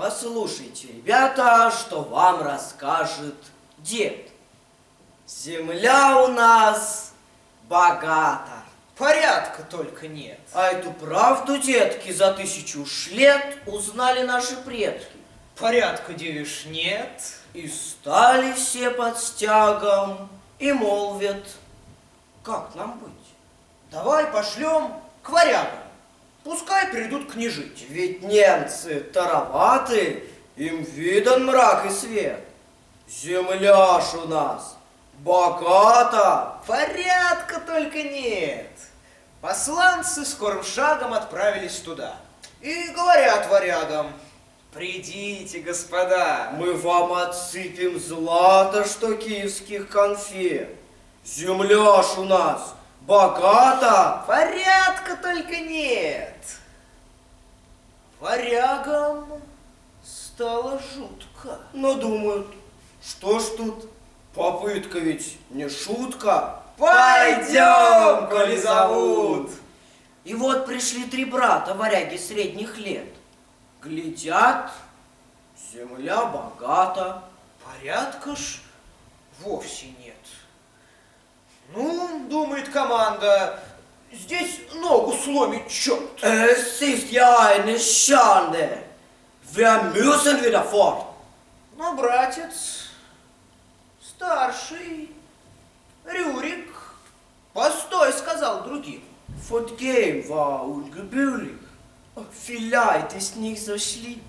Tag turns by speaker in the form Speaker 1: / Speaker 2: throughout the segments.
Speaker 1: Послушайте, ребята, что вам расскажет дед. Земля у нас богата.
Speaker 2: Порядка только нет.
Speaker 1: А эту правду, детки, за 1000 лет узнали наши предки.
Speaker 2: Порядка, девишь, нет.
Speaker 1: И стали все под стягом, и молвят, как нам быть?
Speaker 2: Давай пошлем к варягам. Пускай придут княжить.
Speaker 1: Ведь немцы тароваты, им видан мрак и свет. Земля ж у нас богата.
Speaker 2: Порядка только нет. Посланцы скорым шагом отправились туда. И говорят варягам: придите, господа.
Speaker 1: Мы вам отсыпем злато, что киевских конфет. Земля ж у нас богата.
Speaker 2: Порядка только нет. Варягам стало жутко.
Speaker 1: Но думают, что ж тут, попытка ведь не шутка.
Speaker 2: Пойдем, коли зовут.
Speaker 1: И вот пришли 3 брата, варяги средних лет. Глядят, земля богата.
Speaker 2: Порядка ж вовсе нет. Ну, думает команда, здесь ногу сломит черт.
Speaker 1: Es ist ja eine Schande. Wir müssen wieder fort.
Speaker 2: Но братец старший, Рюрик, постой, сказал другим.
Speaker 1: Fortgehen war ungebührlich. Vielleicht ist nicht so schlimm.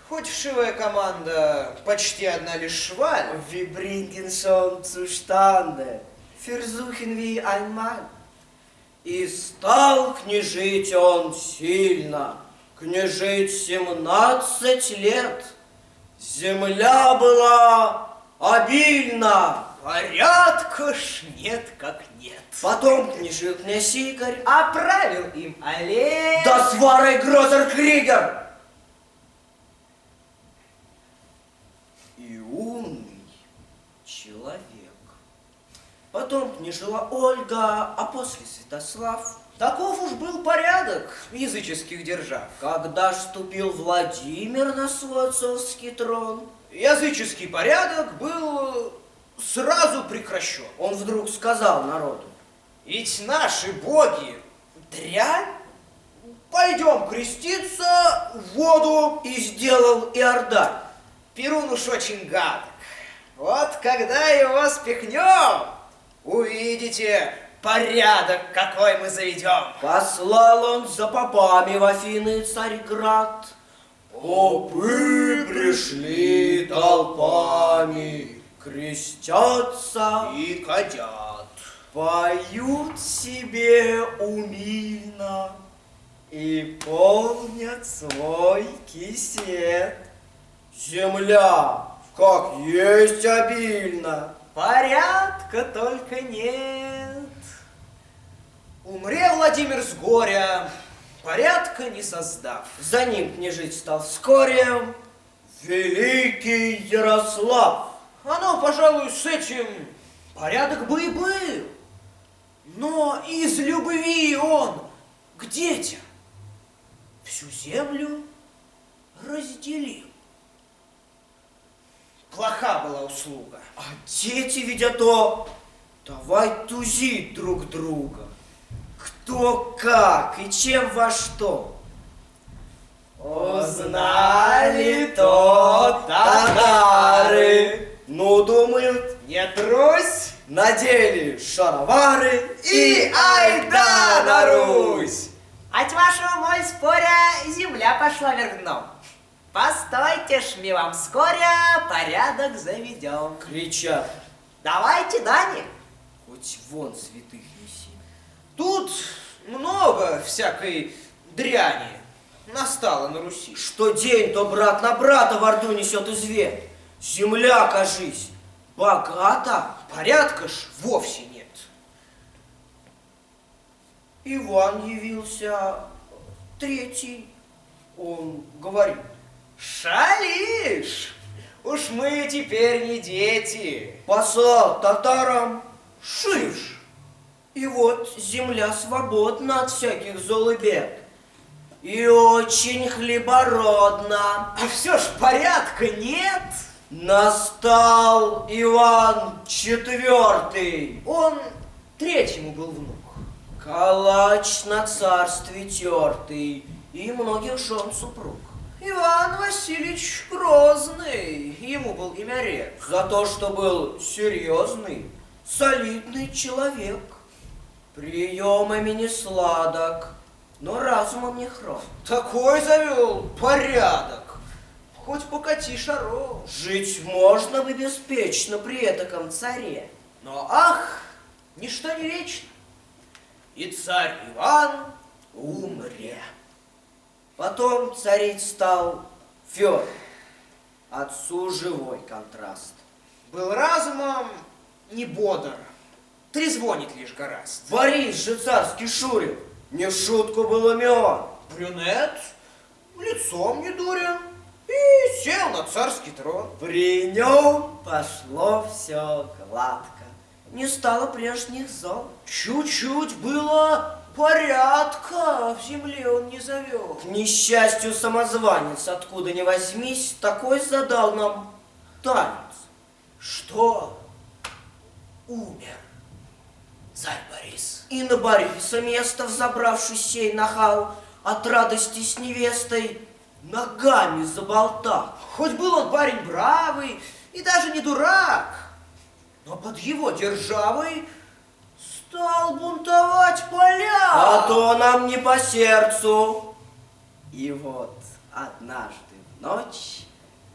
Speaker 2: Хоть вшивая команда почти одна лишь шваль.
Speaker 1: Wir bringen schon zustande. Versuchen wir einmal. И стал княжить он сильно, княжить 17 лет. Земля была обильна.
Speaker 2: Порядка ж нет как нет.
Speaker 1: Потом княжил князь Игорь.
Speaker 2: А правил им Олег.
Speaker 1: Das war ein großer Krieger. И умный человек. Потом княжила Ольга, а после Святослав.
Speaker 2: Таков уж был порядок в языческих держав.
Speaker 1: Когда вступил Владимир на свой отцовский трон,
Speaker 2: Языческий порядок был сразу прекращен.
Speaker 1: он вдруг сказал народу:
Speaker 2: Ведь наши боги дрянь, пойдем креститься в воду.
Speaker 1: и сделал Иордань.
Speaker 2: Перун уж очень гадок. Вот когда его спихнем, увидите порядок, какой мы заведем.
Speaker 1: Послал он за попами в Афины и Царьград. Попы пришли толпами, крестятся
Speaker 2: И кадят.
Speaker 1: поют себе умильно и полнят свой кисет. Земля как есть обильно.
Speaker 2: Порядка только нет. Умре Владимир с горя, порядка не создав.
Speaker 1: За ним княжить стал вскоре великий Ярослав.
Speaker 2: Оно, пожалуй, с этим порядок бы и был. Но из любви он к детям всю землю разделил. Плоха была услуга.
Speaker 1: А дети, видя то, давай тузить друг друга. Кто как и чем во что. Узнали то татары. Ну, думают,
Speaker 2: Не трусь
Speaker 1: надели шаровары
Speaker 2: и айда на Русь!
Speaker 3: От вашего мой споря земля пошла вверх дном. Постойте ж, мы вам вскоре порядок заведем.
Speaker 1: кричат.
Speaker 3: Давайте, Дани.
Speaker 1: Хоть вон святых неси.
Speaker 2: Тут много всякой дряни настало на Руси.
Speaker 1: Что день, то брат на брата в Орду несет извет. Земля, кажись, богата.
Speaker 2: Порядка ж вовсе нет.
Speaker 1: Иван явился третий. Он говорит:
Speaker 2: Шалишь! Уж мы теперь не дети.
Speaker 1: послал татарам шиш. И вот земля свободна от всяких зол и бед. и очень хлебородно.
Speaker 3: А все ж порядка нет.
Speaker 1: Настал Иван IV.
Speaker 3: Он третьему был внук.
Speaker 1: Калач на царстве тертый, и многих жен супруг.
Speaker 3: Иван Васильевич Грозный, ему был имя рек.
Speaker 1: За то, что был серьезный, солидный человек. Приемами не сладок, но разумом не хром.
Speaker 3: Такой завел порядок. Хоть покати шаров.
Speaker 1: Жить можно бы беспечно при этаком царе.
Speaker 3: Но ах, ничто не вечно. И царь Иван
Speaker 1: Умре. Потом царить стал Фёдор. Отцу живой контраст.
Speaker 3: был разумом не бодр, трезвонит лишь гораст.
Speaker 1: Борис же царский Шурин не в шутку был умен.
Speaker 3: Брюнет, лицом не дурен, и сел на царский трон.
Speaker 1: При нем пошло все гладко. Не стало прежних зол.
Speaker 3: Чуть-чуть было порядка, в земле он не завел.
Speaker 1: К несчастью, самозванец, откуда ни возьмись, такой задал нам танец.
Speaker 3: Что? Умер царь Борис.
Speaker 1: И на Бориса место, взобравшись сей нахал, от радости с невестой ногами заболтал.
Speaker 3: Хоть был он парень бравый и даже не дурак, но под его державой стал бунтовать поляк.
Speaker 1: А то нам не по сердцу. И вот однажды в ночь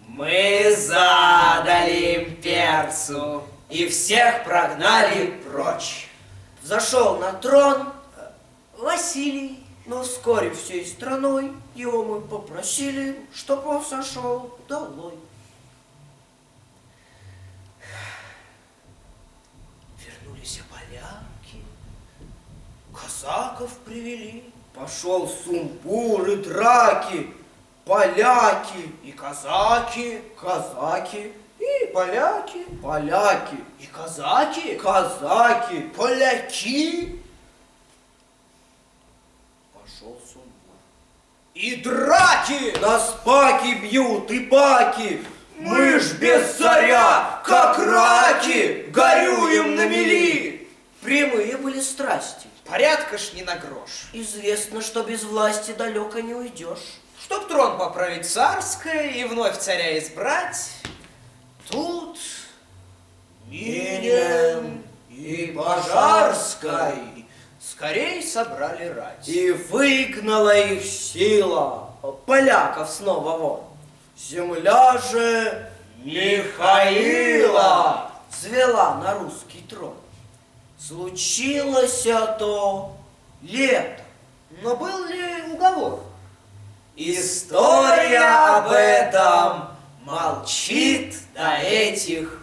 Speaker 1: мы задали им перцу и всех прогнали прочь. Зашел на трон
Speaker 3: Василий.
Speaker 1: но вскоре всей страной его мы попросили, чтоб он сошел долой.
Speaker 3: Вернулись поляки, казаков привели,
Speaker 1: Пошел сумбур и драки, поляки,
Speaker 3: и казаки,
Speaker 1: казаки,
Speaker 3: и поляки,
Speaker 1: поляки,
Speaker 3: и казаки,
Speaker 1: казаки.
Speaker 3: поляки,
Speaker 1: Пошел сумбур.
Speaker 3: и драки.
Speaker 1: Нас паки бьют и паки, мы ж без царя, как раки, горюем на мели. Прямые были страсти.
Speaker 3: Порядка ж не на грош.
Speaker 1: Известно, что без власти далеко не уйдешь.
Speaker 3: Чтоб трон поправить царское и вновь царя избрать, тут Минин и Пожарской скорей собрали рать.
Speaker 1: И выгнала их сила, поляков снова вон. Земля же Михаила звела на русский трон. Случилось то лето.
Speaker 3: Но был ли уговор?
Speaker 1: История об этом молчит до этих